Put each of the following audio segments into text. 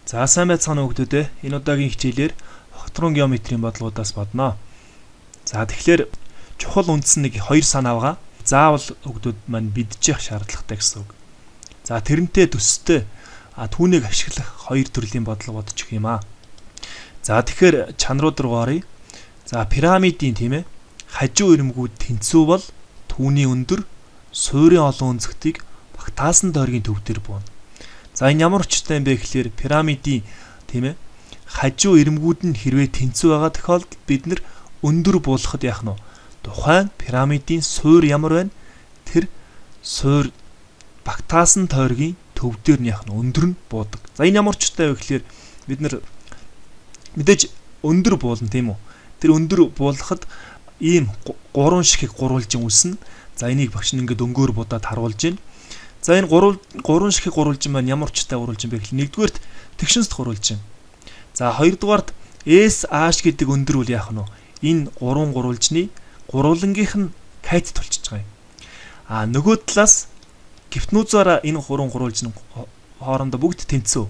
За сайн байцгаана уу хүүхдүүдээ. Энэ удаагийн хичээлээр огтрон геометрийн бодлогоодаас бодноо. За тэгэхээр чухал үндсэн нэг хоёр санаа байгаа. Заавал хүүхдүүд маань мэдчих шаардлагатай гэсэн үг. За тэрнтэй төстэй түүнийг ашиглах хоёр төрлийн бодлого бодчих юм аа. За тэгэхээр чанарууд руу оръё. За пирамидын тийм ээ хажуу ирмгүүд тэнцүү бол түүний өндөр суурийн олон өнцгтийг багтаасан дойргийн төв дээр буuna. За энэ ямар учиртай юм бэ гэхээр пирамидын тийм ээ хажуу ирмгүүд нь хэрвээ тэнцүү байгаа тохиолдолд бид нэр өндөр буулгахад яах нь вэ? Тухайн пирамидын суур ямар байна? Тэр суур багтаасан тойргийн төв дээр нь яах нь өндөр нь буудаг. За энэ ямар учиртай вэ гэхээр бид нэр мэдээж өндөр буулна тийм үү? Тэр өндөр буулгахад ийм гурван шигийг гурвалжин үснэ. За энийг багш нь ингээд өнгөөр будаад харуулж байна. За энэ гурван шигийг гурвалжин маань ямар учиртай гурвалжин бэ гэхэл нэгдүгээрт тэгшинст гурвалжин. За хоёрдугаарт SH гэдэг өндөр үл яах нь вэ? Энэ гурван гурвалжны гурвлангийнх нь кайт тулчиж байгаа юм. Нөгөө талаас гипнозаараа энэ гурван гурвалжны хоорондоо бүгд тэнцүү.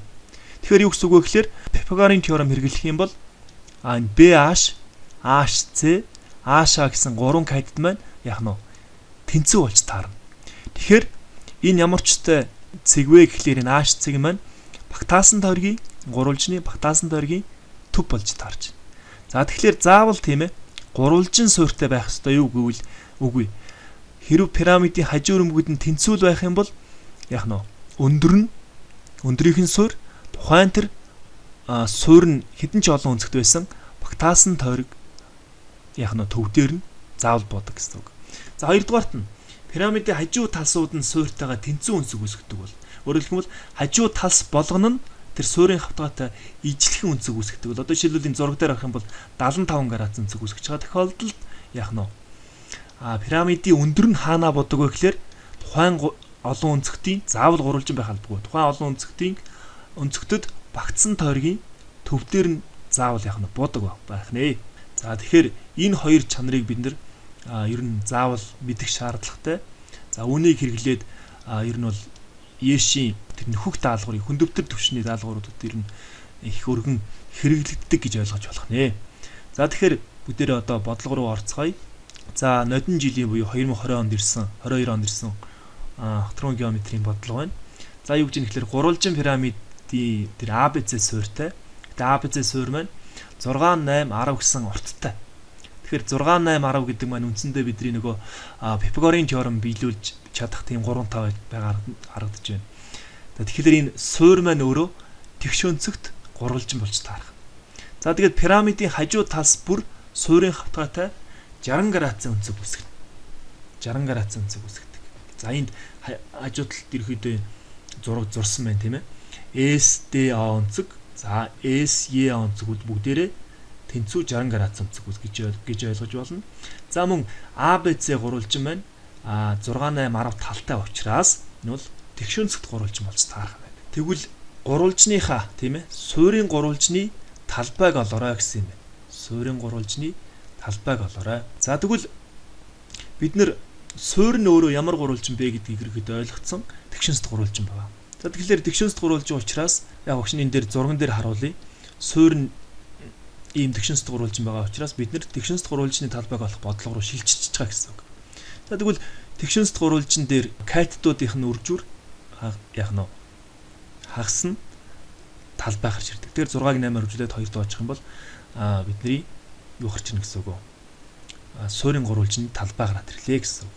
Тэгэхээр юу гэсэн үг вэ гэхээр Pythagoras теорем хэрэглэх юм бол энэ BH, HC, HA гэсэн гурван кайтд маань яах нь вэ? Тэнцүү болж таарна. Тэгэхээр энэ ямар ч үстэй цэг вэ гэхлээр энэ H цэг маань багтаасан тойргийн гурвалжны багтаасан тойргийн төв болж таарч байна. За тэгэхээр заавал тийм ээ гурвалжин суурьтай байх ёстой юу гэвэл үгүй. Хэрв пирамидын хажуу өрөмгүүд нь тэнцүүл байх юм бол яах нь вэ? Өндрийнхэн суурь тухайн тэр суурь нь хэдэн ч олон өнцгт байсан багтаасан тойрог яах нь төв дээр нь заавал буудаг гэсэн үг. За хоёрдугаарт нь пирамидын хажуу талсууд нь суурьтайгаа тэнцүү өнцөг үүсгэдэг бол өөрөөр хэлбэл хажуу талс болгоно нь тэр суурийн хавтгаатай ижлэхэн өнцөг үүсгэдэг бол одоо жишээлбэл энэ зураг дээр авах юм бол 75 градус өнцөг үүсгэж байгаа тохиолдолд яах нь пирамидын өндөр нь хаанаа бодог вэ гэхээр тухайн олон өнцгтийн заавал гурвалжин байх албагүй. Тухайн олон өнцгтөд багтсан тойргийн төв дээр нь заавал яах нь бодог байх нэ. За тэгэхээр энэ хоёр чанарыг бид нэр ер нь заавал мэдэх шаардлагатай. За үүнийг хэрэглээд ер нь бол Есийн тэр нөхөх даалгаврыг хүндөвтөр төвшний даалгавруудад ер нь их өргөн хэрэглэгддэг гэж ойлгож болох нэ. За тэгэхээр бүгдээрээ одоо бодлого руу орцгоё. За нодон жилийн буюу 2022 онд ирсэн огтрон геометрийн бодлого байна. За юу гэж нэхлээр гурвалжин пирамидын тэр ABC суурьтай. Гэтэ ABC суурь маань 6 8 10 гэсэн урттай. Тэгэхээр 6 8 10 гэдэг маань үндсэндээ бидний нөгөө Pythagoras теорем биелүүлж чадах тийм 3 5 байгаа харагдаж байна. Тэгэхээр энэ суурь маань өөрөө тэгш өнцөгт гурвалжин болж таарах. За тэгээд пирамидын хажуу талс бүр суурийн хавтгаатай 60 градусын өнцөг үүсгэнэ. 60 градусын өнцөг үүсгдэг. За энд хажуу талд ерөөдөө зураг зурсан байна тийм ээ. SDA өнцөг, за SE өнцгүүд бүгдээрээ тэнцүү 60 градус өнцөг гэж ойлгож болно. За мөн ABC гурвалжин маань 6 8 10 талтай учраас энэ бол тэгш өнцөгт гурвалжин болж таарах байна. Тэгвэл гурвалжныхаа тийм ээ суурийн гурвалжны талбайг олоорой гэсэн юм байна. Суурийн гурвалжны талбайг олоорой. За тэгвэл бид нэр суурь нь өөрөө ямар гурвалжин бэ гэдгийг ихэд ойлгоцсон тэгшинст гурвалжин байна. За тэгэхээр тэгшинст гурвалжин учраас яг багш энэ дээр зурган дээр харуулъя. Суурь нь ийм тэгшинст гурвалжин байгаа учраас бид нэр тэгшинст гурвалжны талбайг олох бодлого руу шилжиж байгаа гэсэн үг. За тэгвэл тэгшинст гурвалжин дээр кайтдуудынх нь үржүүр яах нь хагас нь талбай гарч ирдэг. Тэр 6-г 8-аар үржүүлээд 2 доочих юм бол бидний юу гарч ирнэ гэсэн үг. Суурийн гурвалжны талбай гараад ирлээ гэсэн үг.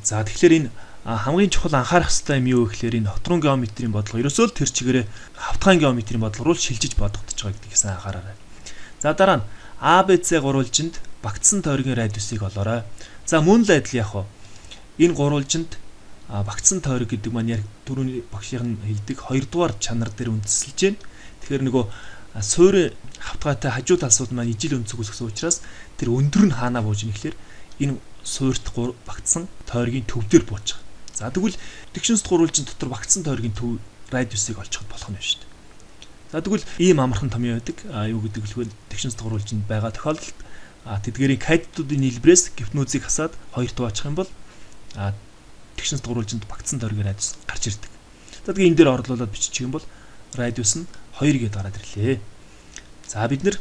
За тэгэхээр энэ хамгийн чухал анхаарах ёстой юм юу гэхээр энэ огтрон геометрийн бодлого ерөөсөө л тэр чигээрээ хавтгайн геометрийн бодлого руу шилжиж бодогдож байгаа гэдгийг сайн анхаараарай. За дараа нь ABC гурвалжинд багтсан тойргийн радиусыг олоорой. За мөн л адил яах вэ? Энэ гурвалжинд багтсан тойрог гэдэг маань яг түрүүний багшийн хэлдэг 2 дугаар чанар дээр үндэслэж байна. Тэгэхээр нөгөө суурийн хавтгаатай хажуу талсууд маань ижил өнцөг үүсгэсэн учраас тэр өндөр нь хаанаа бууж ийн гэхээр энэ суурьт багтсан тойргийн төв дээр бууж байгаа. За тэгвэл тэгшинст гурвалжин дотор багтсан тойргийн төв радиусыг олчиход болох нь шүү дээ. За тэгвэл ийм амархан томьёо байдаг. Юу гэдэг вэ? Тэгшинст гурвалжинд байгаа тохиолдолд тэдгээрийн кайтдуудын нийлбэрээс гипнозыг хасаад хоёрт баачих юм бол тэгшинст гурвалжинд багтсан тойргийн радиус гарч ирдэг. За тэгээ энэ дээр орлуулад бичих юм бол радиус нь 2 гээд гараад ирлээ. За бид нэр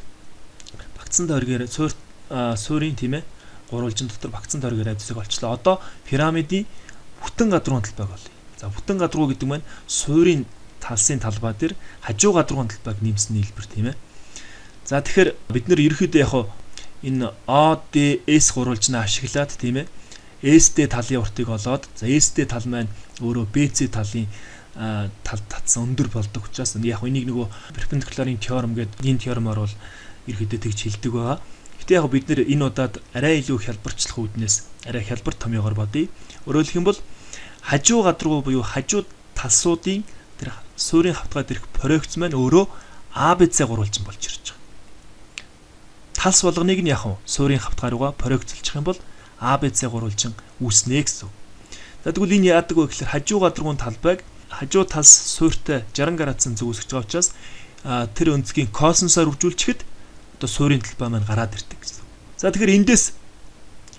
багцсан тойргийн суурийн тийм ээ гурвалжин дотор багцсан тойргийн радиусыг олчлоо. Одоо пирамидын бүтэн гадрууны талбайг олъё. За бүтэн гадруу гэдэг маань суурийн талсын талбай дээр хажуу гадрууны талбайг нэмсэн нийлбэр тийм ээ. За тэгэхээр бид нэр ерөөхдөө яг энэ ODS гурвалжнаа ашиглаад тийм ээ SD талын уртыг олоод за SD тал маань өөрөө BC талын тал татсан өндөр болдог учраас яг энийг нөгөө перпендикуларын теорем гэдэг энэ теоремоор бол ерөөхдөө тэгж хэлдэг байгаа. Гэтэ яг бид нэр энэ удаад арай илүү хялбарчлах үүднээс арай хялбар томьёогоор бодъё. Өөрөөр хэлэх юм бол хажуу гадруу буюу хажуу талсуудын тэр суурийн хавтгай дээрх проекц маань өөрөө ABC гурвалжин болж ирж байгаа. Талс болгоныг нь яг суурийн хавтгай руугаа проекцлчих юм бол ABC гурвалжин үүснэ гэсэн. За тэгвэл энэ яадаг вэ гэхээр хажуу гадрууны талбайг хажуу талс суурьтай 60 градусын зүг үүсгэж байгаа учраас тэр өнцгийн косинусаар үржүүлчихэд одоо суурийн талбай маань гараад ирдэг гэсэн. За тэгэхээр эндээс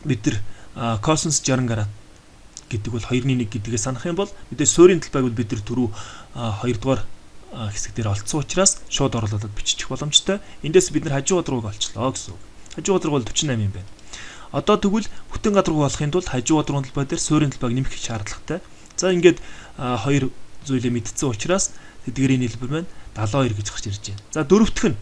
бид нар косинус 60 градус гэдэг бол 2-1 гэдгээ санах юм бол мэдээ суурийн талбайг бид нар түрүү 2 дугаар хэсэг дээр олцсон учраас шууд орлуулад бичих боломжтой. Эндээс бид нар хажуу гадрууг олчлоо гэсэн. Хажуу гадрууг бол 48 юм байна. Одоо тэгвэл бүтэн гадрууг олохын тулд хажуу гадрууны талбай дээр суурийн талбайг нэмэх шаардлагатай. За ингээд хоёр зүйлээ мэдсэн учраас тэдгэрийн хэлбэр маань 72 гэж гарч ирж байна. За дөрөвтөх нь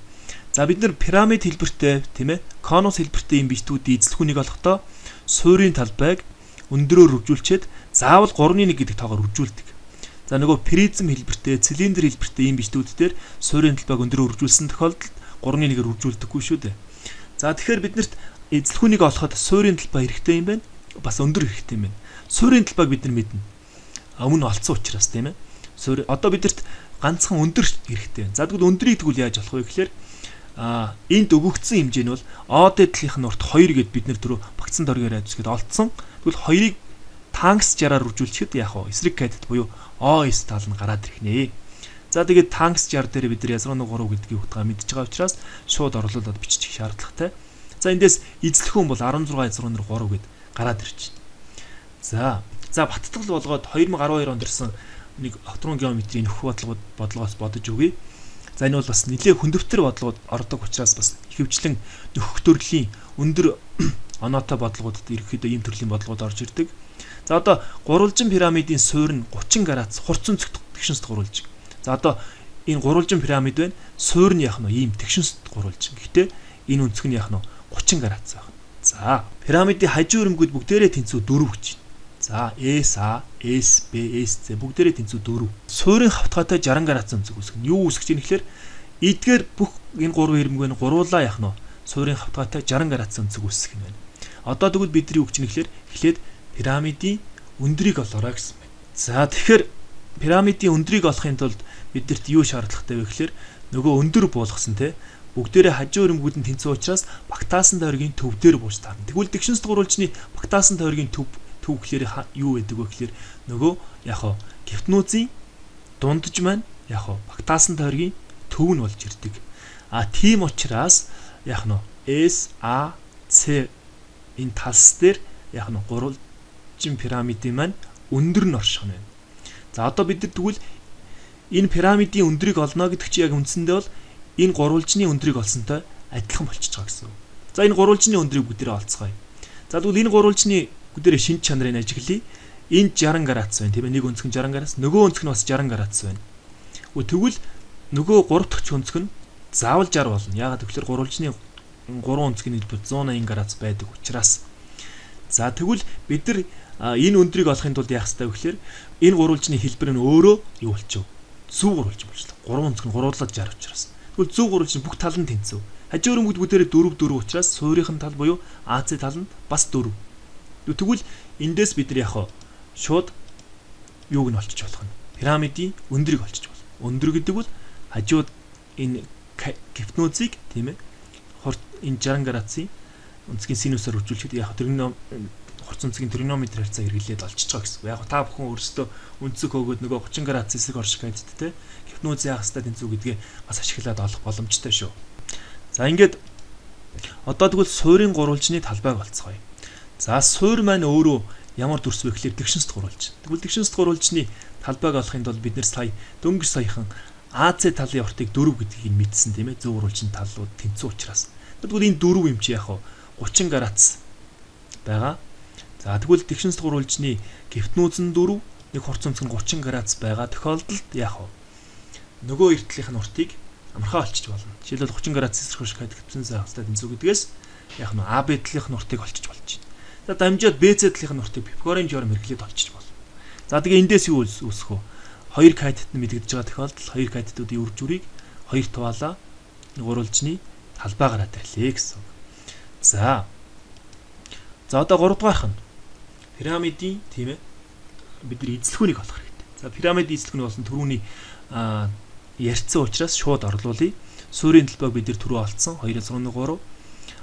за бид нар пирамид хэлбэртэй тийм ээ конус хэлбэртэй юм бичтүүдийн эзлэхүүнийг олохдоо суурийн талбайг өндөрөөр үржүүлчихэд заавал 3-1 гэдэг тоогоор үржүүлдэг. За нөгөө призм хэлбэртэй, цилиндр хэлбэртэй юм бичтүүдээр суурийн талбайг өндөрөөр үржүүлсэн тохиолдолд 3-1-ээр үржүүлдэггүй шүү дээ. За тэгэхээр биднэрт эзлэхүүнийг олоход суурийн талбай хэрэгтэй юм байна. Бас өндөр хэрэгтэй юм байна. Суурийн талбайг бид нар мэднэ. Өмнө олцсон учраас тийм ээ. Одоо бидэрт ганцхан өндөр хэрэгтэй. За тэгвэл өндрийг тэгвэл яаж олох вэ гэхээр энд өгөгдсөн хэмжээ нь бол OD талынх нь урт 2 гэд бид нэр түрүү багцсан дөргийн радиус гэд олцсон. Тэгвэл 2-ыг танкс 60-аар үржүүлчихэд яг эсрэг катет буюу OS тал нь гараад ирэх нэ. За тэгээд танкс 60 дээр бид нар язрууны 3 гэдгийг утгаа мэдж байгаа учраас шууд орлуулад бичих шаардлагатай. За эндээс эзлэхүүн бол 16 язрууны 3 гэд гараад ирж байна. За баттгал болгоод 2012 онд ирсэн нэг октон геометрийн нөхөх бодлогоос бодож өгье. За энэ бол бас нэлээд хүндэвтэр бодлогод ордог учраас бас ихэвчлэн нөхөх төрлийн өндөр оноотой бодлогуудад ерөнхийдөө ийм төрлийн бодлогод орж ирдэг. За одоо гурвалжин пирамидын суурь нь 30 градус хурц өнцөг тэгшинст гурвалжин. За одоо энэ гурвалжин пирамид байна. Суурь нь яг нь ийм тэгшинст гурвалжин. Гэхдээ энэ өнцөг нь яг нь 30 градус байна. За пирамидын хажуу өрөмгүүд бүгдээрээ тэнцүү 4 гэж байна. За SA, SB, SC бүгдээрээ тэнцүү 4. Суурийн хавтгайтай 60 градус өнцөг үүсгэнэ. Юу үүсгэж ийм гэхээр эдгээр бүх энэ 3 хэрэмг байна. Гуруулаа яах нь суурийн хавтгайтай 60 градус өнцөг үүсгэх юм байна. Одоо тэгвэл бидний үг чинь гэхээр эхлээд пирамидын өндрийг олоорой гэсэн байна. За тэгэхээр пирамидын өндрийг олохын тулд бидэрт юу шаардлагатай вэ гэхээр нөгөө өндөр буулгасан те бүгдээрээ хажуу өрөмгүүд нь тэнцүү учраас багтаасан тойргийн төв дээр бууж таарна. Тэгвэл тэгшинст гурвалжны багтаасан тойргийн төв гэхээр юу байдаг вэ гэхээр нөгөө яг гипнозын дундаж маань яг багтаасан тойргийн төв нь болж ирдэг. Тийм учраас яг нь SAC энэ талс дээр яг нь гурвалжин пирамидын маань өндөр нь орших нь байна. За одоо бид нар тэгвэл энэ пирамидын өндрийг олно гэдэг чинь яг үндсэндээ бол энэ гурвалжны өндрийг олсонтой адилхан болчихж байгаа гэсэн. За энэ гурвалжны өндрийг бүгдээрээ олцгоё. За тэгвэл энэ гурвалжны бүгдээрээ шинж чанарыг ажиглая. Энд 60 градус байна тийм ээ. Нэг өнцөг нь 60 градус, нөгөө өнцөг нь бас 60 градус байна. Тэгвэл нөгөө 3 дахь өнцөг нь заавал 60 болно. Яагаад гэвэл гурвалжны 3 өнцгийн нийлбэр 180 градус байдаг учраас. За тэгвэл бид нар энэ өндрийг олохын тулд яах ёстой вэ гэхээр энэ гурвалжны хэлбэр нь өөрөө юу болчих вэ? Зөв гурвалж болчихлоо. 3 өнцөг нь гуруулаад 60 учраас. Тэгвэл зөв гурвалжны бүх тал нь тэнцүү. Хажуу өрөмгүүд бүгдээрээ 4 учраас суурийн тал буюу AC тал нь бас 4. Тэгвэл эндээс бид нар яг шууд юуг нь олчиж болох нь пирамидын өндрийг олчиж болно. Өндөр гэдэг бол хажууд энэ гипнозыг тийм ээ энэ 60 градусын өнцгийн синусаар үржүүлэхэд яг хурц өнцгийн тригонометри харьцаа хэрэглээд олчиж байгаа гэсэн. Яг та бүхэн өөрсдөө өнцөг хөөгөөд нөгөө 30 градус эсрэг орших гэдэгтэй гипнозын яах хэвээр тэнцүү гэдгээ бас ашиглаад олох боломжтой шүү. За ингээд одоо тэгвэл суурийн гурвалжны талбайг олцгоё. За суурь маань өөрөө ямар дүрс вэ гэхээр тэгшинст гурвалж. Тэгвэл тэгшинст гурвалжны талбайг олохын тулд бид нэр сая дөнгөж саяхан АЗ талын уртыг 4 гэдгийг мэдсэн тийм ээ. Зөв урвалжийн талууд тэнцүү учраас. Тэгвэл энэ 4 юм чи яг 30 градус байгаа. За тэгвэл тэгшин сул урвалжны гифтнүүзэн 4 нэг хурц өнцг нь 30 градус байгаа тохиолдолд яг нөгөө эртлийнх нь уртыг амархаа олчиж болно. Жишээлбэл 30 градус эсрэг хойш гифтсэн хавцтай тэнцүү гэдгээс яг нь АБ талынх нь уртыг олчиж болж байна. За дамжаад БЦ талынх нь уртыг Пифагорын теорем хэрэглээд олчиж болно. За тэгээ эндээс юу үүсэх вэ? Хоёр катет нь мэдэгдэж байгаа тохиолдолд хоёр катетуудын үр журийг хоёр туваалаа урвалжны талбайгаараа тавилаа гэсэн. За одоо 3 дугаарх нь пирамидын тийм ээ бид нар эзлэхүүнийг олох хэрэгтэй. За пирамидын эзлэх нь болсон түрүүний ярьцсан учраас шууд орлуулъя. Суурийн талбайг бид нар түрүү олцсон 2-1-3.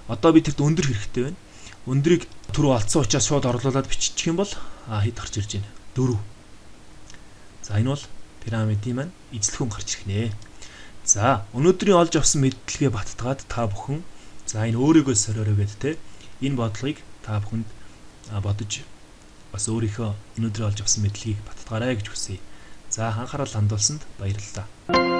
Одоо бид тэрт өндөр хэрэгтэй байна. Өндрийг түрүү олцсон учраас шууд орлуулад биччих юм бол хэд гарч ирж байна? 4. За энэ бол пирамидын маань эзлэхүүн гарч ирнэ. За өнөөдрийн олж авсан мэдлэгээ баттгаад та бүхэн за энэ өөрийгөө сориороо гэд те энэ бодлогыг та бүхэнд бодож бас өөрийнхөө өнөөдөр олж авсан мэдлэгийг баттгаарай гэж хүсье. За анхаарал хандуулсанд баярлалаа.